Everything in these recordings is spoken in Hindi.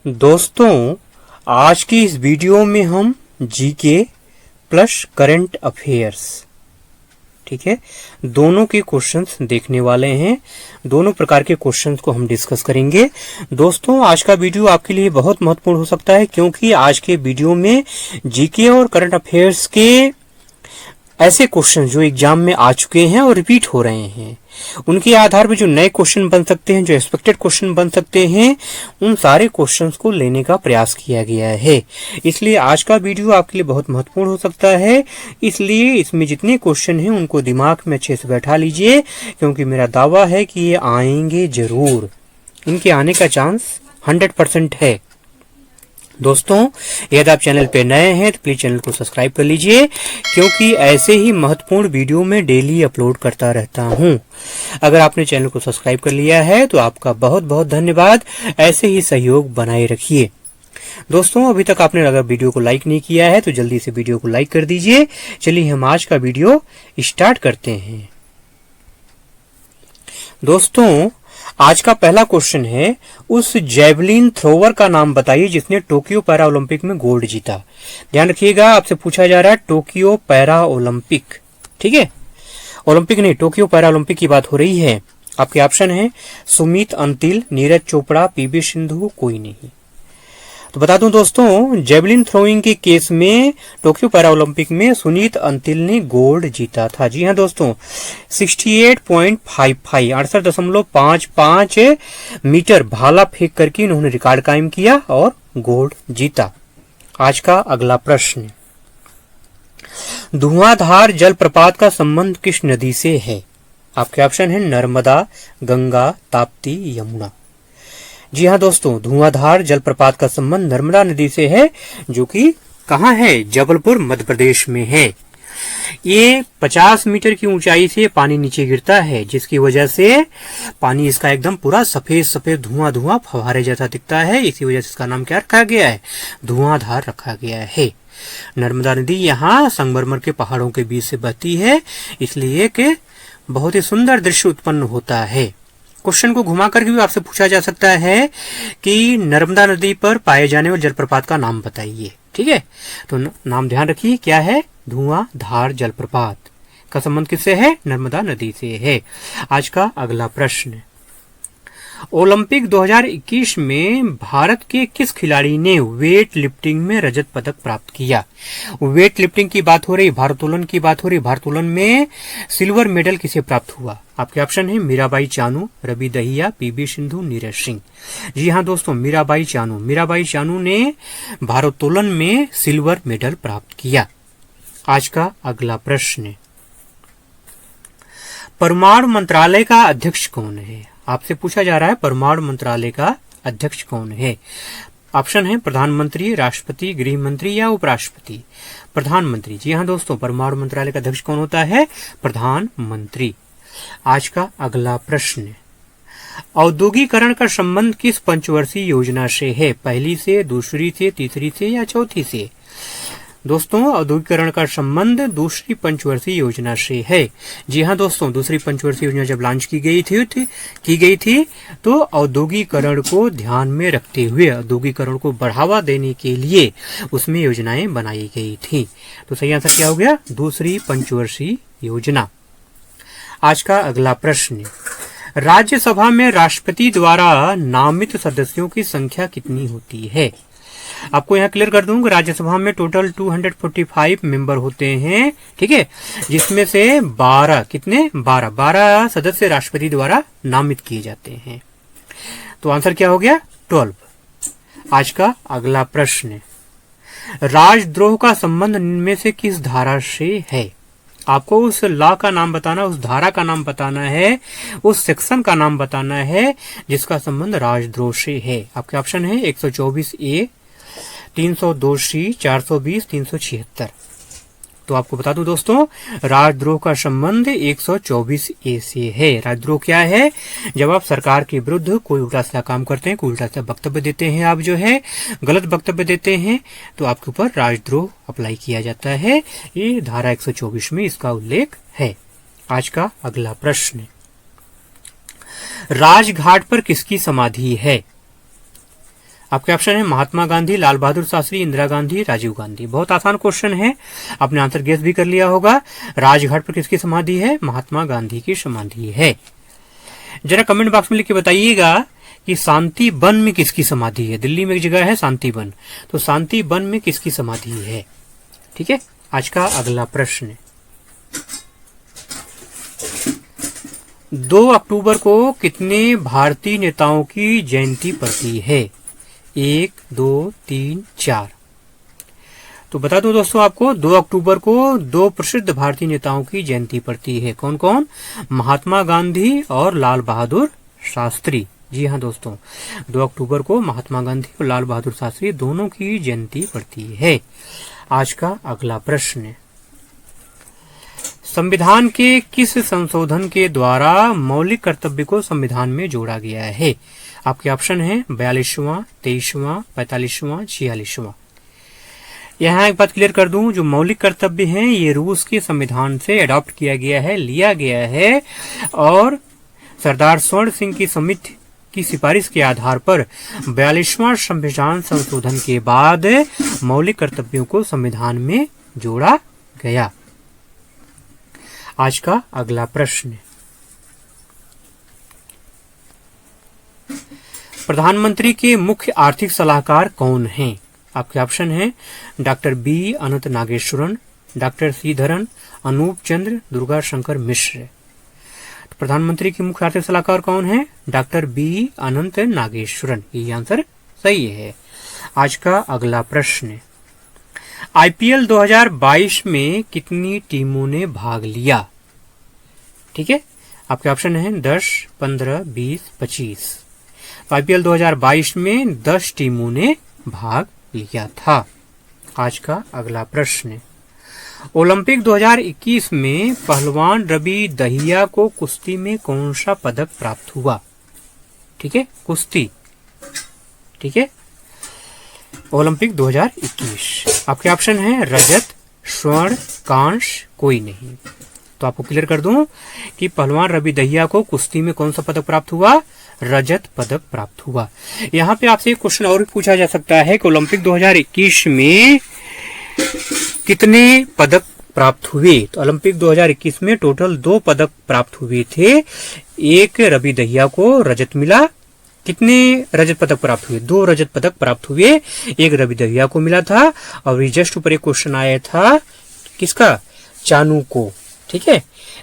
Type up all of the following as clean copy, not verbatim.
दोस्तों, आज की इस वीडियो में हम जीके प्लस करंट अफेयर्स, ठीक है, दोनों के क्वेश्चंस देखने वाले हैं। दोनों प्रकार के क्वेश्चंस को हम डिस्कस करेंगे। दोस्तों, आज का वीडियो आपके लिए बहुत महत्वपूर्ण हो सकता है, क्योंकि आज के वीडियो में जीके और करंट अफेयर्स के ऐसे क्वेश्चन जो एग्जाम में आ चुके हैं और रिपीट हो रहे हैं, उनके आधार पर जो नए क्वेश्चन बन सकते हैं, जो एक्सपेक्टेड क्वेश्चन बन सकते हैं, उन सारे क्वेश्चंस को लेने का प्रयास किया गया है। इसलिए आज का वीडियो आपके लिए बहुत महत्वपूर्ण हो सकता है। इसलिए इसमें जितने क्वेश्चन हैं उनको दिमाग में अच्छे से बैठा लीजिए, क्योंकि मेरा दावा है कि ये आएंगे जरूर। इनके आने का चांस 100% है। दोस्तों, यदि आप चैनल पे नए हैं तो प्लीज चैनल को सब्सक्राइब कर लीजिए, क्योंकि ऐसे ही महत्वपूर्ण वीडियो में डेली अपलोड करता रहता हूं। अगर आपने चैनल को सब्सक्राइब कर लिया है तो आपका बहुत बहुत धन्यवाद। ऐसे ही सहयोग बनाए रखिए। दोस्तों, अभी तक आपने अगर वीडियो को लाइक नहीं किया है तो जल्दी से वीडियो को लाइक कर दीजिए। चलिए हम आज का वीडियो स्टार्ट करते हैं। दोस्तों, आज का पहला क्वेश्चन है, उस जेवलिन थ्रोवर का नाम बताइए जिसने टोक्यो पैरा ओलंपिक में गोल्ड जीता। ध्यान रखिएगा, आपसे पूछा जा रहा है टोक्यो पैरा ओलंपिक, ठीक है, ओलंपिक नहीं, टोक्यो पैरा ओलंपिक की बात हो रही है। आपके ऑप्शन है सुमित अंतिल, नीरज चोपड़ा, पीवी सिंधु, कोई नहीं। तो बता दूं दोस्तों, जेवलिन थ्रोइंग के केस में टोक्यो पैरा ओलंपिक में सुनीत अंतिल ने गोल्ड जीता था। जी हां दोस्तों, 68.55 68.55 मीटर भाला फेंक करके इन्होंने रिकॉर्ड कायम किया और गोल्ड जीता। आज का अगला प्रश्न, धुआंधार जलप्रपात का संबंध किस नदी से है? आपके ऑप्शन है नर्मदा, गंगा, ताप्ती, यमुना। जी हाँ दोस्तों, धुआंधार जलप्रपात का संबंध नर्मदा नदी से है, जो कि कहाँ है? जबलपुर, मध्य प्रदेश में है। ये 50 मीटर की ऊंचाई से पानी नीचे गिरता है, जिसकी वजह से पानी इसका एकदम पूरा सफेद सफेद धुआं धुआं फव्वारे जैसा दिखता है। इसी वजह से इसका नाम क्या रखा गया है? धुआंधार रखा गया है। नर्मदा नदी यहाँ संगमरमर के पहाड़ों के बीच से बहती है, इसलिए कि बहुत ही सुंदर दृश्य उत्पन्न होता है। क्वेश्चन को घुमा करके भी आपसे पूछा जा सकता है कि नर्मदा नदी पर पाए जाने वाले जलप्रपात का नाम बताइए, ठीक है। तो नाम ध्यान रखिए, क्या है? धुआंधार जलप्रपात का संबंध किससे है? नर्मदा नदी से है। आज का अगला प्रश्न, ओलंपिक 2021 में भारत के किस खिलाड़ी ने वेट लिफ्टिंग में रजत पदक प्राप्त किया? वेट लिफ्टिंग की बात हो रही, भारोत्तोलन की बात हो रही। भारोत्तोलन में सिल्वर मेडल किसे प्राप्त हुआ? आपके ऑप्शन है मीराबाई चानू, रवि दहिया, पीवी सिंधु, नीरज सिंह। जी हाँ दोस्तों, मीराबाई चानू। मीराबाई चानू ने भारोत्तोलन में सिल्वर मेडल प्राप्त किया। आज का अगला प्रश्न, परमाणु मंत्रालय का अध्यक्ष कौन है? आपसे पूछा जा रहा है परमाणु मंत्रालय का अध्यक्ष कौन है? ऑप्शन है प्रधानमंत्री, राष्ट्रपति, गृह मंत्री या उपराष्ट्रपति। प्रधानमंत्री। जी हाँ दोस्तों, परमाणु मंत्रालय का अध्यक्ष कौन होता है? प्रधानमंत्री। आज का अगला प्रश्न, औद्योगिकरण का संबंध किस पंचवर्षीय योजना से है? पहली से, दूसरी से, तीसरी से या चौथी से? दोस्तों, औद्योगिकरण का संबंध दूसरी पंचवर्षीय योजना से है। जी हाँ दोस्तों, दूसरी पंचवर्षीय योजना जब लॉन्च की गई थी तो औद्योगिकरण को ध्यान में रखते हुए, औद्योगिकरण को बढ़ावा देने के लिए उसमें योजनाएं बनाई गई थी। तो सही आंसर क्या हो गया? दूसरी पंचवर्षीय योजना। आज का अगला प्रश्न, राज्यसभा में राष्ट्रपति द्वारा नामित सदस्यों की संख्या कितनी होती है? आपको यहाँ क्लियर कर दूं कि राज्यसभा में टोटल 245 मेंबर होते हैं, ठीक है, जिसमें से 12 सदस्य राष्ट्रपति द्वारा नामित किए जाते हैं। तो आंसर क्या हो गया? 12। आज का अगला प्रश्न, राजद्रोह का संबंध इनमें से किस धारा से है? आपको उस लॉ का नाम बताना, उस धारा का नाम बताना है, उस सेक्शन का नाम बताना है जिसका संबंध राजद्रोह से है। आपके ऑप्शन है 124A, 302C, 420, 376। तो आपको बता दूं दोस्तों, राजद्रोह का संबंध 124A से है। राजद्रोह क्या है? जब आप सरकार के विरुद्ध कोई उल्टा सीधा काम करते हैं, कोई उल्टा सीधा वक्तव्य देते हैं, आप जो है गलत वक्तव्य देते हैं, तो आपके ऊपर राजद्रोह अप्लाई किया जाता है। ये धारा 124 में इसका उल्लेख है। आज का अगला प्रश्न, राजघाट पर किसकी समाधि है? आपके ऑप्शन है महात्मा गांधी, लाल बहादुर शास्त्री, इंदिरा गांधी, राजीव गांधी। बहुत आसान क्वेश्चन है, आपने आंसर गेस भी कर लिया होगा। राजघाट पर किसकी समाधि है? महात्मा गांधी की समाधि है। जरा कमेंट बॉक्स में लिख के बताइएगा कि शांति वन में किसकी समाधि है। दिल्ली में एक जगह है शांति वन, तो शांति वन में किसकी समाधि है? ठीक है, आज का अगला प्रश्न, 2 अक्टूबर को कितने भारतीय नेताओं की जयंती पड़ती है? 1, 2, 3, 4। तो बता दो दोस्तों आपको, 2 अक्टूबर को 2 प्रसिद्ध भारतीय नेताओं की जयंती पड़ती है। कौन कौन? महात्मा गांधी और लाल बहादुर शास्त्री। जी हाँ दोस्तों, 2 अक्टूबर को महात्मा गांधी और लाल बहादुर शास्त्री दोनों की जयंती पड़ती है। आज का अगला प्रश्न, संविधान के किस संशोधन के द्वारा मौलिक कर्तव्य को संविधान में जोड़ा गया है? आपके ऑप्शन है 42वां, 23वां, 45वां, 46वां। यहाँ एक बात क्लियर कर दूं, जो मौलिक कर्तव्य हैं ये रूस के संविधान से अडॉप्ट किया गया है, लिया गया है, और सरदार स्वर्ण सिंह की समिति की सिफारिश के आधार पर 42वां संविधान संशोधन के बाद मौलिक कर्तव्यों को संविधान में जोड़ा गया। आज का अगला प्रश्न, प्रधानमंत्री के मुख्य आर्थिक सलाहकार कौन हैं? आपके ऑप्शन है डॉक्टर बी अनंत नागेश्वरन, डॉक्टर श्रीधरन, अनूप चंद्र, दुर्गा शंकर मिश्र। प्रधानमंत्री के मुख्य आर्थिक सलाहकार कौन है? डॉक्टर बी अनंत नागेश्वरन। ये आंसर सही है। आज का अगला प्रश्न, आईपीएल 2022 में कितनी टीमों ने भाग लिया? ठीक है, आपके ऑप्शन है 10, 15, 20, 25। आईपीएल 2022 में 10 टीमों ने भाग लिया था। आज का अगला प्रश्न, ओलंपिक 2021 में पहलवान रवि दहिया को कुश्ती में कौन सा पदक प्राप्त हुआ? ठीक है, कुश्ती। ठीक है, ओलंपिक 2021। आपके ऑप्शन है रजत, स्वर्ण, कांस्य, कोई नहीं। तो आपको क्लियर कर दूं कि पहलवान रवि दहिया को कुश्ती में कौन सा पदक प्राप्त हुआ? रजत पदक प्राप्त हुआ। यहाँ पे आपसे एक क्वेश्चन और पूछा जा सकता है कि ओलंपिक 2021 में कितने पदक प्राप्त हुए? तो ओलंपिक 2021 में टोटल 2 पदक प्राप्त हुए थे। एक रवि दहिया को रजत मिला। कितने रजत पदक प्राप्त हुए? 2 रजत पदक प्राप्त हुए, एक रवि दहिया को मिला था। और जस्ट ऊपर एक क्वेश्चन आया था किसका? चानू को। ठीक है,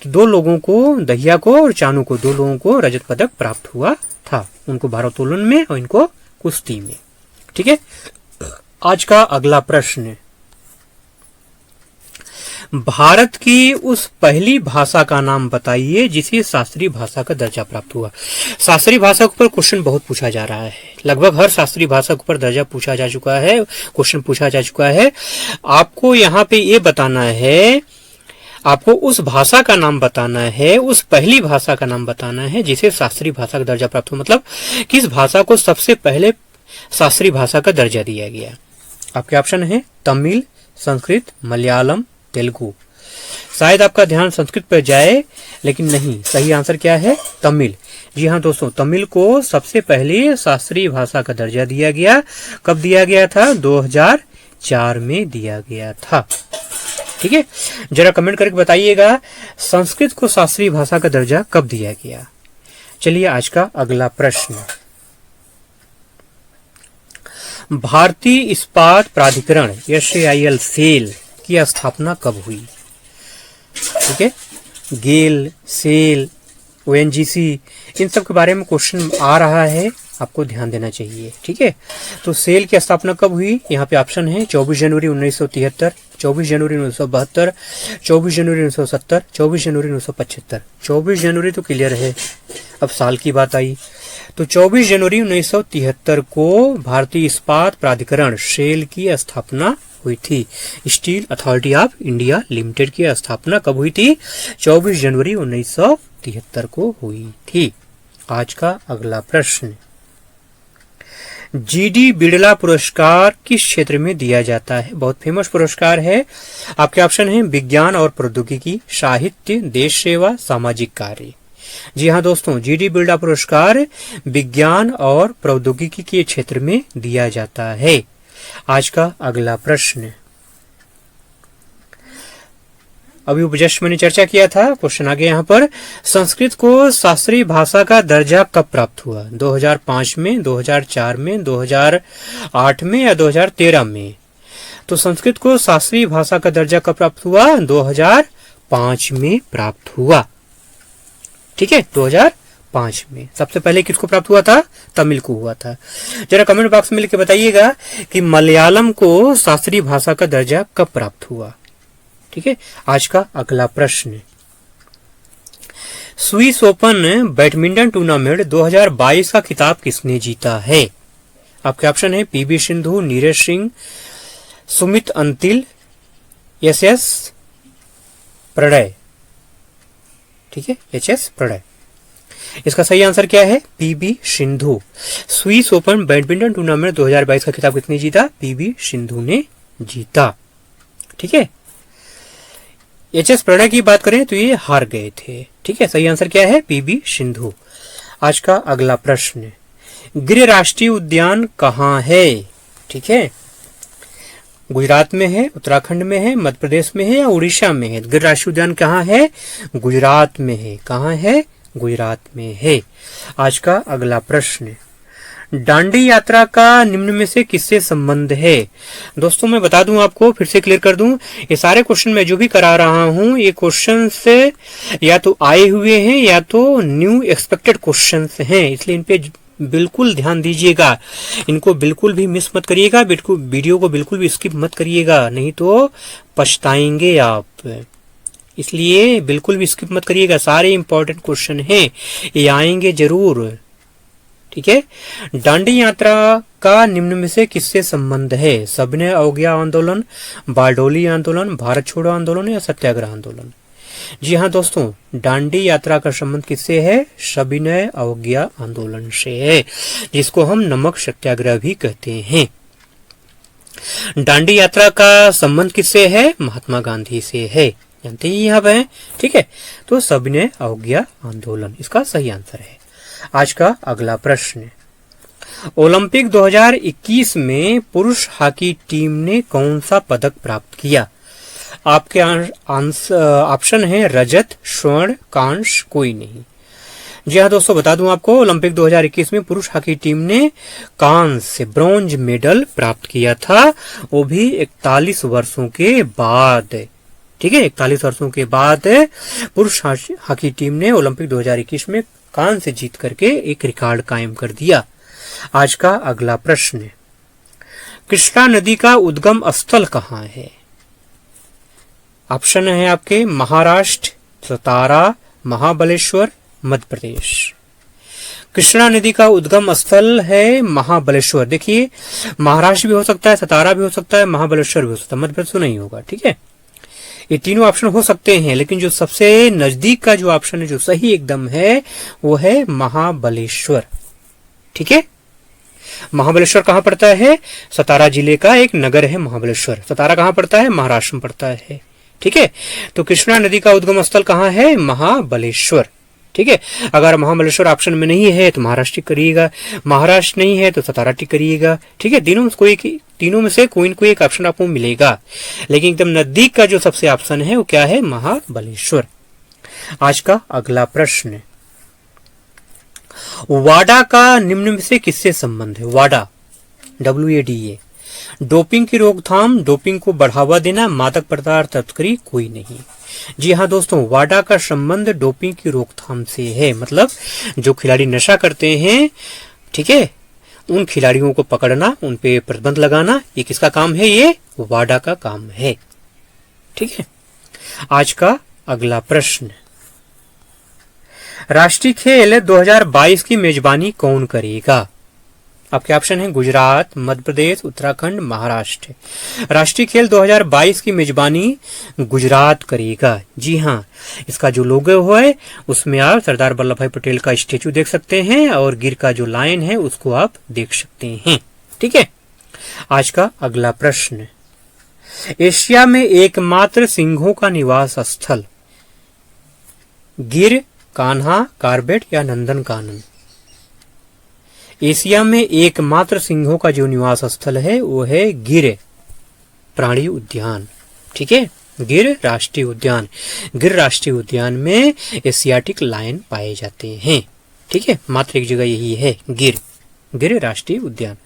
तो 2 लोगों को, दहिया को और चानू को, 2 लोगों को रजत पदक प्राप्त हुआ था, उनको भारोत्तोलन में और इनको कुश्ती में। ठीक है, आज का अगला प्रश्न, भारत की उस पहली भाषा का नाम बताइए जिसे शास्त्रीय भाषा का दर्जा प्राप्त हुआ। शास्त्रीय भाषा के ऊपर क्वेश्चन बहुत पूछा जा रहा है, लगभग हर शास्त्रीय भाषा के ऊपर दर्जा पूछा जा चुका है, क्वेश्चन पूछा जा चुका है। आपको यहाँ पे ये बताना है, आपको उस भाषा का नाम बताना है, उस पहली भाषा का नाम बताना है जिसे शास्त्रीय भाषा का दर्जा प्राप्त हुआ। मतलब किस भाषा को सबसे पहले शास्त्रीय भाषा का दर्जा दिया गया। आपके ऑप्शन है तमिल, संस्कृत, मलयालम, तेलुगु। शायद आपका ध्यान संस्कृत पर जाए, लेकिन नहीं, सही आंसर क्या है? तमिल। जी हाँ दोस्तों, तमिल को सबसे पहले शास्त्रीय भाषा का दर्जा दिया गया। कब दिया गया था? 2004 में दिया गया था। ठीक है, जरा कमेंट करके बताइएगा संस्कृत को शास्त्रीय भाषा का दर्जा कब दिया गया। चलिए आज का अगला प्रश्न, भारतीय इस्पात प्राधिकरण SAIL सेल की स्थापना कब हुई? ठीक है, गेल, सेल, ONGC, इन सब के बारे में क्वेश्चन आ रहा है, आपको ध्यान देना चाहिए। ठीक है, तो सेल की स्थापना कब हुई? यहाँ पे ऑप्शन है 24 जनवरी 1973, 24 जनवरी 1972, 24 जनवरी 1970, 24 जनवरी 1975। 24 जनवरी तो क्लियर है, अब साल की बात आई तो 24 जनवरी 1973 को भारतीय इस्पात प्राधिकरण सेल की स्थापना हुई थी। Steel authority of India limited की स्थापना कब हुई थी? 24 जनवरी 1973 को हुई थी। आज का अगला प्रश्न, GD बिड़ला पुरस्कार किस क्षेत्र में दिया जाता है? बहुत फेमस पुरस्कार है। आपके ऑप्शन है विज्ञान और प्रौद्योगिकी, साहित्य, देश सेवा, सामाजिक कार्य। जी हाँ दोस्तों, जीडी बिरला पुरस्कार विज्ञान और प्रौद्योगिकी के क्षेत्र में दिया जाता है। आज का अगला प्रश्न, अभी जस्ट मैंने चर्चा किया था, क्वेश्चन आगे यहाँ पर, संस्कृत को शास्त्रीय भाषा का दर्जा कब प्राप्त हुआ? 2005 में, 2004 में, 2008 में या 2013 में? तो संस्कृत को शास्त्रीय भाषा का दर्जा कब प्राप्त हुआ? 2005 में प्राप्त हुआ। ठीक है, 2005 में। सबसे पहले किसको प्राप्त हुआ था? तमिल को हुआ था। जरा कमेंट बॉक्स में लिख के बताइएगा कि मलयालम को शास्त्रीय भाषा का दर्जा कब प्राप्त हुआ। ठीक है, आज का अगला प्रश्न, स्विस ओपन बैडमिंटन टूर्नामेंट 2022 का खिताब किसने जीता है? आपके ऑप्शन है पीवी सिंधु, नीरज सिंह, सुमित अंतिल, एस प्रणय। ठीक है, एस प्रणय। इसका सही आंसर क्या है? PV Sindhu. Swiss open badminton tournament 2022 का खिताब किसने जीता? पीवी सिंधु ने जीता। ठीक है, एस प्रणय की बात करें तो ये हार गए थे। ठीक है, सही आंसर क्या है? पीवी सिंधु। आज का अगला प्रश्न, गिर राष्ट्रीय उद्यान कहाँ है? ठीक है, गुजरात में है, उत्तराखंड में है, मध्य प्रदेश में है या उड़ीसा में है? गिर राष्ट्रीय उद्यान कहाँ है? गुजरात में है। कहाँ है? गुजरात में है। आज का अगला प्रश्न, दांडी यात्रा का निम्न में से किससे संबंध है? दोस्तों मैं बता दूं आपको, फिर से क्लियर कर दूं, ये सारे क्वेश्चन मैं जो भी करा रहा हूं ये क्वेश्चन से या तो आए हुए हैं या तो न्यू एक्सपेक्टेड क्वेश्चन हैं, इसलिए इन पे बिल्कुल ध्यान दीजिएगा। इनको बिल्कुल भी मिस मत करिएगा, वीडियो को बिल्कुल भी स्किप मत करिएगा, नहीं तो पछताएंगे आप। इसलिए बिल्कुल भी स्किप मत करिएगा, सारे इंपॉर्टेंट क्वेश्चन हैं, ये आएंगे जरूर। ठीक है, दांडी यात्रा का निम्न में से किससे संबंध है? सविनय अवज्ञा आंदोलन, बारडोली आंदोलन, भारत छोड़ो आंदोलन या सत्याग्रह आंदोलन? जी हाँ दोस्तों, दांडी यात्रा का संबंध किससे है? सविनय अवज्ञा आंदोलन से है, जिसको हम नमक सत्याग्रह भी कहते हैं। दांडी यात्रा का संबंध किससे है? महात्मा गांधी से है, जानते ही यहाँ पे। ठीक है, तो सविनय अवज्ञा आंदोलन इसका सही आंसर है। आज का अगला प्रश्न, ओलंपिक 2021 में पुरुष हॉकी टीम ने कौन सा पदक प्राप्त किया? आपके ऑप्शन है रजत, स्वर्ण, कांस्य, कोई नहीं। जी हाँ दोस्तों, बता दूं आपको, ओलंपिक 2021 में पुरुष हॉकी टीम ने कांस्य ब्रॉन्ज मेडल प्राप्त किया था, वो भी 41 वर्षों के बाद। ठीक है, 41 वर्षों के बाद पुरुष हॉकी टीम ने ओलंपिक 2021 में कांस्य जीत करके एक रिकॉर्ड कायम कर दिया। आज का अगला प्रश्न, कृष्णा नदी का उद्गम स्थल कहाँ है? ऑप्शन है आपके महाराष्ट्र, सतारा, महाबलेश्वर, मध्य प्रदेश। कृष्णा नदी का उद्गम स्थल है महाबलेश्वर। देखिए, महाराष्ट्र भी हो सकता है, सतारा भी हो सकता है, महाबलेश्वर भी हो सकता है, मध्य प्रदेश तो नहीं होगा। ठीक है, ये तीनों ऑप्शन हो सकते हैं, लेकिन जो सबसे नजदीक का जो ऑप्शन है, जो सही एकदम है, वो है महाबलेश्वर। ठीक है, महाबलेश्वर कहाँ पड़ता है? सतारा जिले का एक नगर है महाबलेश्वर। सतारा कहाँ पड़ता है? महाराष्ट्र में पड़ता है। ठीक है, तो कृष्णा नदी का उद्गम स्थल कहाँ है? महाबलेश्वर। ठीक है, अगर महाबलेश्वर ऑप्शन में नहीं है तो महाराष्ट्र टिक करिएगा, महाराष्ट्र नहीं है तो सतारा टिक करिएगा। ठीक है, तीनों में से कोई न कोई एक ऑप्शन आपको मिलेगा, लेकिन एकदम नजदीक का जो सबसे ऑप्शन है वो क्या है? महाबलेश्वर। आज का अगला प्रश्न, वाडा का निम्न में से किससे संबंध है? वाडा, WADA, डोपिंग की रोकथाम, डोपिंग को बढ़ावा देना, मादक पदार्थ तस्करी, कोई नहीं। जी हाँ दोस्तों, वाडा का संबंध डोपिंग की रोकथाम से है, मतलब जो खिलाड़ी नशा करते हैं, ठीक है, उन खिलाड़ियों को पकड़ना, उन पे प्रतिबंध लगाना, ये किसका काम है? ये वाडा का काम है। ठीक है, आज का अगला प्रश्न, राष्ट्रीय खेल 2022 की मेजबानी कौन करेगा? आपके ऑप्शन है गुजरात, मध्य प्रदेश, उत्तराखंड, महाराष्ट्र। राष्ट्रीय खेल 2022 की मेजबानी गुजरात करेगा। जी हाँ, इसका जो लोगो है उसमें आप सरदार वल्लभ भाई पटेल का स्टेचू देख सकते हैं और गिर का जो लाइन है उसको आप देख सकते हैं। ठीक है, आज का अगला प्रश्न, एशिया में एकमात्र सिंहों का निवास स्थल गिर कान्हा, कार्बेट या नंदन कानन। एशिया में एकमात्र सिंहों का जो निवास स्थल है वो है गिर प्राणी उद्यान। ठीक है, गिर राष्ट्रीय उद्यान। गिर राष्ट्रीय उद्यान में एशियाटिक लायन पाए जाते हैं। ठीक है, मात्र एक जगह यही है, गिर राष्ट्रीय उद्यान।